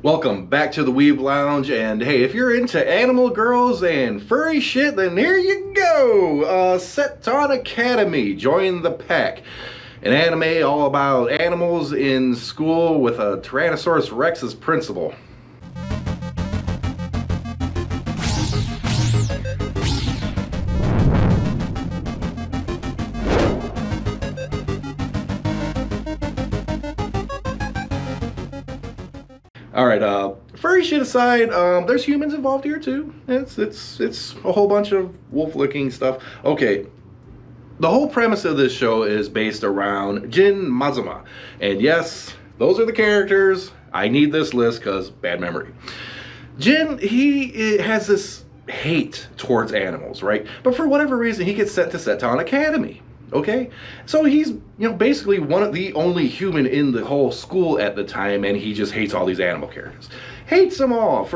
Welcome back to the Weeb Lounge, and hey, if you're into animal girls and furry shit, then here you go! Seton Academy, join the pack. An anime all about animals in school with a Tyrannosaurus Rex as principal. Alright, furry shit aside, there's humans involved here too. It's a whole bunch of wolf-licking stuff. Okay, the whole premise of this show is based around Jin Mazuma. And yes, those are the characters. I need this list because bad memory. Jin, he has this hate towards animals, right? But for whatever reason, he gets sent to Seton Academy. Okay, so he's, basically one of the only human in the whole school at the time, and he just hates all these animal characters. Hates them all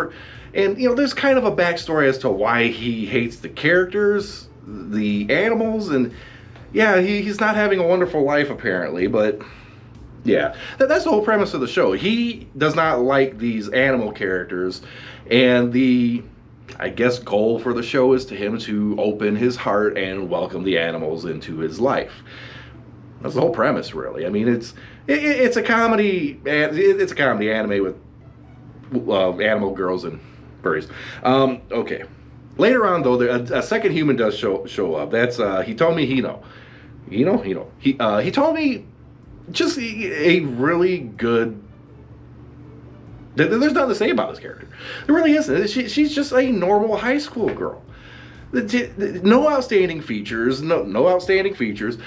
and there's kind of a backstory as to why he hates the characters, the animals, and yeah, he's not having a wonderful life apparently, but yeah, that's the whole premise of the show. He does not like these animal characters, and I guess goal for the show is to him to open his heart and welcome the animals into his life. That's the whole premise, really. I mean, it's a comedy. It's a comedy anime with animal girls and furries. Okay. Later on, though, a second human does show up. That's Hitomi Hino. He told me just a really good. There's nothing to say about this character. There really isn't. She's just a normal high school girl. No outstanding features. No outstanding features.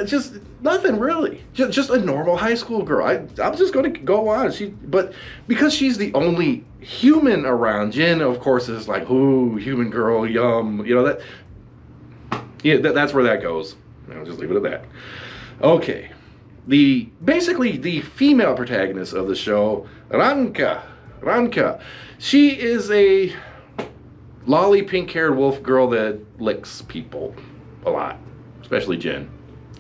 Just nothing really. Just a normal high school girl. I'm just going to go on. But because she's the only human around, Jin, of course, is like, ooh, human girl, yum. That's where that goes. I'll just leave it at that. Okay. Basically the female protagonist of the show, Ranka, she is a lolly pink-haired wolf girl that licks people a lot, especially Jin.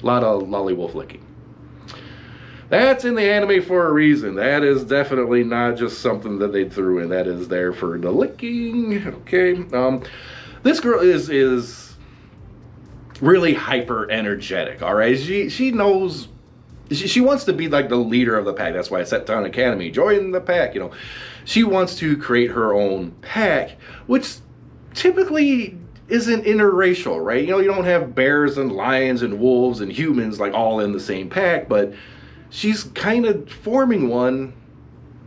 A lot of lolly wolf licking. That's in the anime for a reason. That is definitely not just something that they threw in. That is there for the licking. Okay. This girl is really hyper energetic. All right. She knows. She wants to be like the leader of the pack. That's why it's Seton Academy. Join the pack, She wants to create her own pack, which typically isn't interracial, right? You don't have bears and lions and wolves and humans like all in the same pack, but she's kind of forming one.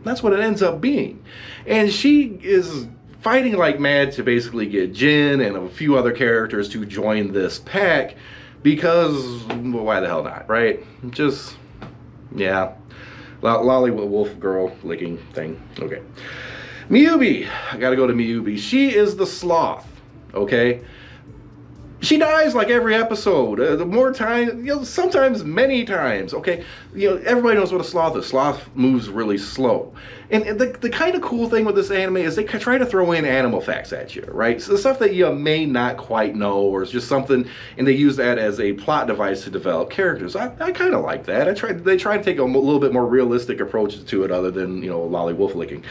That's what it ends up being. And she is fighting like mad to basically get Jin and a few other characters to join this pack. Because, well, why the hell not, right? Just, yeah. Lolly wolf girl licking thing. Okay. Miyubi. I gotta go to Miyubi. She is the sloth, okay? She dies like every episode. The more time, sometimes many times, okay? Everybody knows what a sloth is. Sloth moves really slow. And the kind of cool thing with this anime is they try to throw in animal facts at you, right? So the stuff that you may not quite know, or it's just something, and they use that as a plot device to develop characters. I kind of like that. They try to take a little bit more realistic approach to it other than, lolly wolf licking.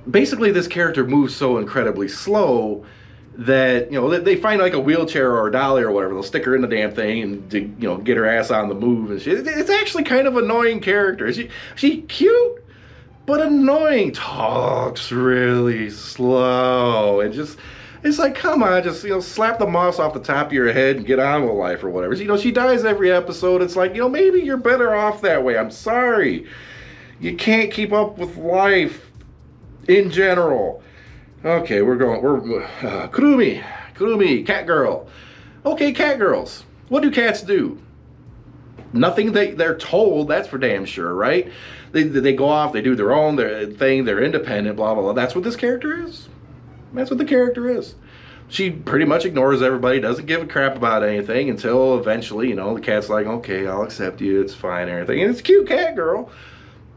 Basically, this character moves so incredibly slow that they find like a wheelchair or a dolly or whatever, they'll stick her in the damn thing and get her ass on the move and shit. It's actually kind of annoying character. She cute but annoying, talks really slow, and just it's like, come on, just slap the moss off the top of your head and get on with life or whatever. She dies every episode. It's like, maybe you're better off that way. I'm sorry, you can't keep up with life in general. Okay, we're Kurumi, cat girl. Okay, cat girls. What do cats do? Nothing they're told, that's for damn sure, right? They go off, they do their own thing, they're independent, blah, blah, blah. That's what this character is. That's what the character is. She pretty much ignores everybody, doesn't give a crap about anything until eventually, the cat's like, okay, I'll accept you, it's fine, and everything. And it's a cute cat girl.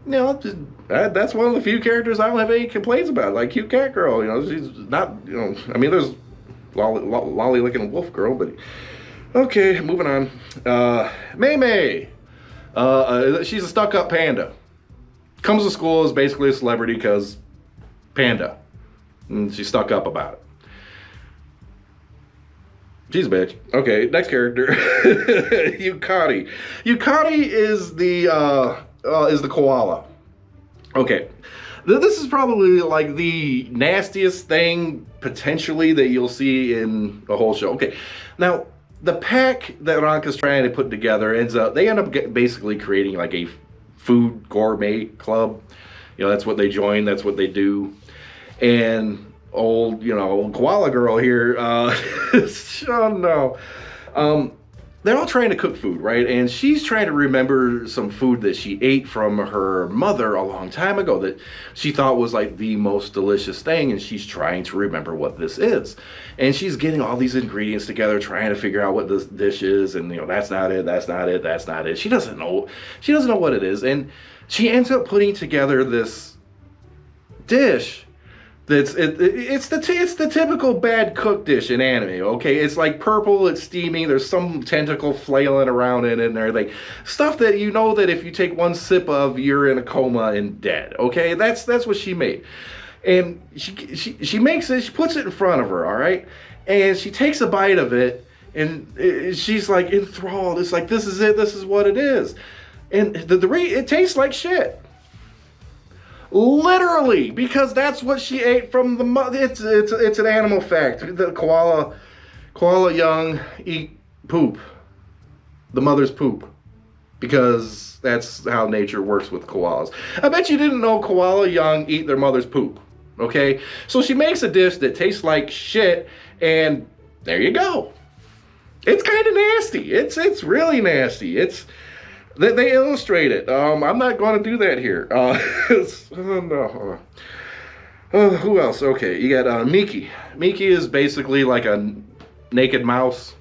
That's one of the few characters I don't have any complaints about. Like, cute cat girl, she's not, I mean, there's Loli Licking Wolf Girl, but okay, moving on. Mei Mei. She's a stuck-up panda. Comes to school, is basically a celebrity because panda. And she's stuck up about it. She's a bitch. Okay, next character. Yukari. Yukari is the koala. Okay. This is probably like the nastiest thing potentially that you'll see in the whole show. Okay. Now, the pack that Ranka's trying to put together they end up basically creating like a food gourmet club. You know, that's what they join, that's what they do. And old koala girl here, oh no. They're all trying to cook food, right? And she's trying to remember some food that she ate from her mother a long time ago that she thought was like the most delicious thing, and she's trying to remember what this is. And she's getting all these ingredients together, trying to figure out what this dish is, and that's not it, that's not it, that's not it. She doesn't know what it is, and she ends up putting together this dish. It's the typical bad cook dish in anime, okay? It's like purple, it's steaming, there's some tentacle flailing around in it and everything. Stuff that you know that if you take one sip of, you're in a coma and dead, okay? That's what she made. And she makes it, she puts it in front of her, all right? And she takes a bite of it, and she's like enthralled. It's like, this is it, this is what it is. And it tastes like shit. Literally, because that's what she ate from the mother. It's an animal fact. The koala young eat poop, the mother's poop, because that's how nature works with koalas. I bet you didn't know koala young eat their mother's poop. Okay, so she makes a dish that tastes like shit, and there you go. It's kind of nasty. It's really nasty. They illustrate it. I'm not going to do that here. No. Who else? Okay, you got Miki. Miki is basically like a naked mouse.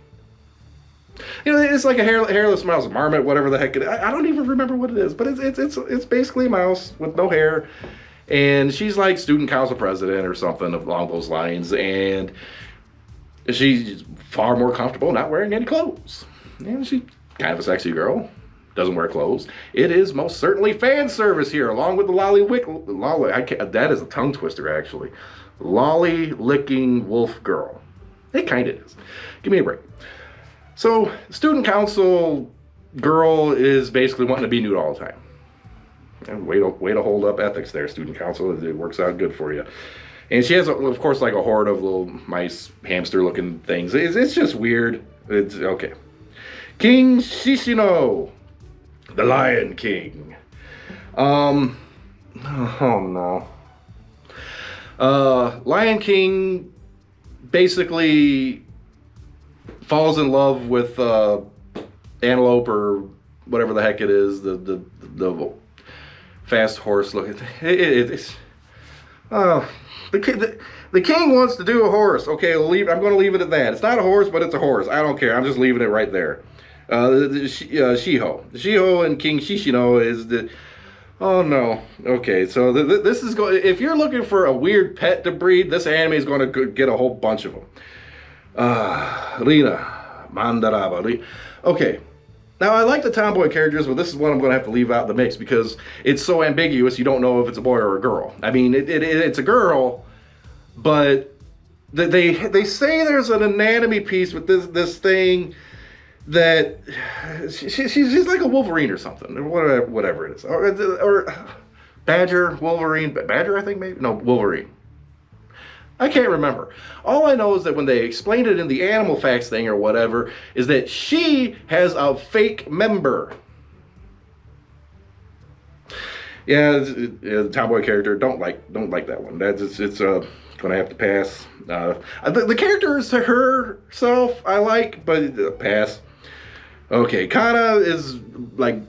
You know, it's like a hairless mouse, marmot, whatever the heck it is. I don't even remember what it is, but it's basically a mouse with no hair, and she's like student council president or something along those lines, and she's far more comfortable not wearing any clothes, and she's kind of a sexy girl. Doesn't wear clothes. It is most certainly fan service here, along with the that is a tongue twister, actually. Loli Licking Wolf Girl. It kind of is. Give me a break. So, student council girl is basically wanting to be nude all the time. And way to hold up ethics there, student council. It works out good for you. And she has, of course, like a horde of little mice, hamster-looking things. It's just weird. It's okay. King Shishino. The Lion King. Oh no. Lion King basically falls in love with antelope or whatever the heck it is, the fast horse looking. The king wants to do a horse. Okay, I'm going to leave it at that. It's not a horse, but it's a horse. I don't care. I'm just leaving it right there. Shiho. Shiho and King Shishino is the... Oh no. Okay, so this is going... If you're looking for a weird pet to breed, this anime is going to get a whole bunch of them. Rina. Mandaraba. Okay. Now, I like the tomboy characters, but this is one I'm going to have to leave out the mix because it's so ambiguous you don't know if it's a boy or a girl. I mean, it's a girl, but they say there's an anatomy piece with this thing... that she's like a Wolverine or something, or whatever it is, or Badger, Wolverine, Badger, I think maybe, no, Wolverine. I can't remember. All I know is that when they explained it in the Animal Facts thing or whatever, is that she has a fake member. Yeah, the tomboy character, don't like that one. It's gonna have to pass. The character is to herself I like, but pass. Okay, Kana is like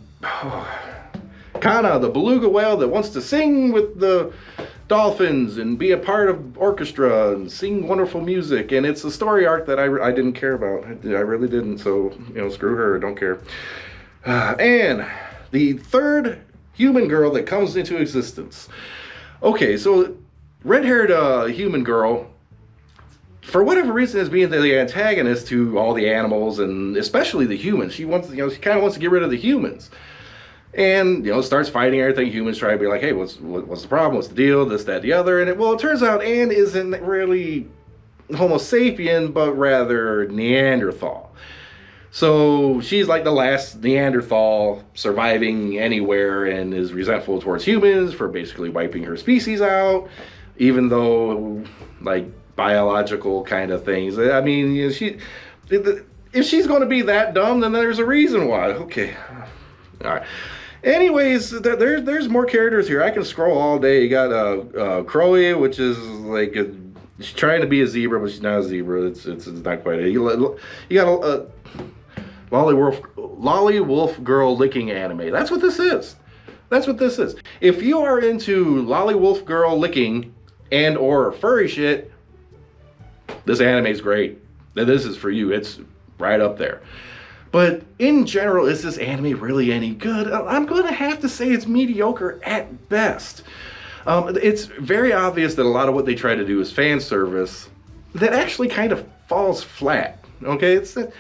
Kana, the beluga whale that wants to sing with the dolphins and be a part of orchestra and sing wonderful music, and it's a story arc that I didn't care about. I really didn't. So screw her. I don't care. And the third human girl that comes into existence. Okay, so red-haired human girl, for whatever reason, is being the antagonist to all the animals and especially the humans. She wants, she kind of wants to get rid of the humans. And, starts fighting everything. Humans try to be like, hey, what's the problem? What's the deal? This, that, the other. And it turns out Anne isn't really Homo sapien, but rather Neanderthal. So she's like the last Neanderthal surviving anywhere and is resentful towards humans for basically wiping her species out, even though, like, biological kind of things. I mean, if she's going to be that dumb, then there's a reason why. Okay. All right. Anyways, there's more characters here. I can scroll all day. You got Crowy, which is like she's trying to be a zebra, but she's not a zebra. It's not quite. You got a Loli Wolf Girl licking anime. That's what this is. That's what this is. If you are into Loli Wolf Girl licking and or furry shit, this anime is great. This is for you. It's right up there. But in general, is this anime really any good? I'm going to have to say it's mediocre at best. It's very obvious that a lot of what they try to do is fan service that actually kind of falls flat. Okay, it's the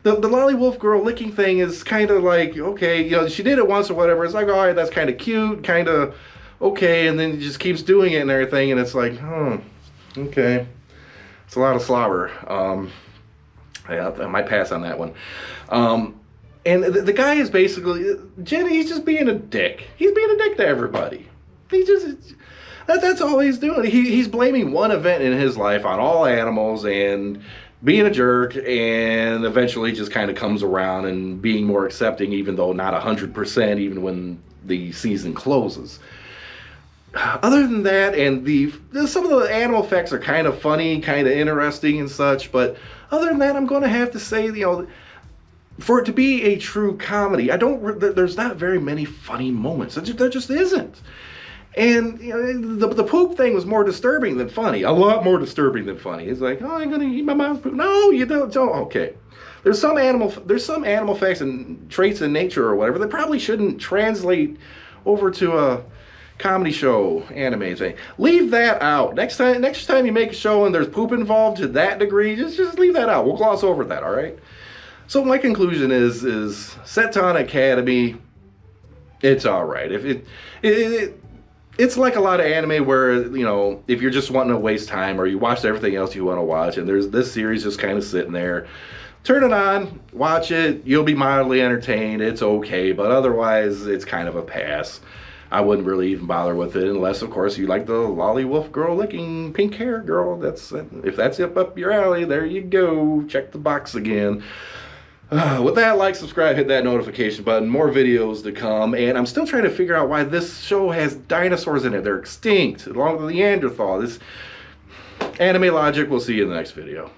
Loli Wolf Girl licking thing is kind of like, okay, she did it once or whatever. It's like, all right, that's kind of cute, kind of okay, and then it just keeps doing it and everything, and it's like, okay, it's a lot of slobber. Yeah, I might pass on that one. And the guy is basically, Jenny, he's just being a dick. He's being a dick to everybody. That's all he's doing. He's blaming one event in his life on all animals and being a jerk, and eventually just kind of comes around and being more accepting, even though not 100%, even when the season closes. Other than that, and some of the animal effects are kind of funny, kind of interesting and such, but other than that, I'm going to have to say, for it to be a true comedy, there's not very many funny moments. There just isn't. And the poop thing was more disturbing than funny. A lot more disturbing than funny. It's like, I'm going to eat my mom's poop. No, you don't. Okay. There's some animal effects and traits in nature or whatever that probably shouldn't translate over to a comedy show anime thing. Leave that out. Next time you make a show and there's poop involved to that degree, just leave that out. We'll gloss over that, all right? So my conclusion is Seton Academy, it's all right. It's like a lot of anime where, if you're just wanting to waste time or you watched everything else you want to watch and there's this series just kind of sitting there, turn it on, watch it, you'll be mildly entertained, it's okay, but otherwise it's kind of a pass. I wouldn't really even bother with it unless, of course, you like the Loli Wolf Girl licking pink hair girl. If that's up your alley, there you go. Check the box again. With that, like, subscribe, hit that notification button. More videos to come. And I'm still trying to figure out why this show has dinosaurs in it. They're extinct, along with the Neanderthal. This anime logic. We'll see you in the next video.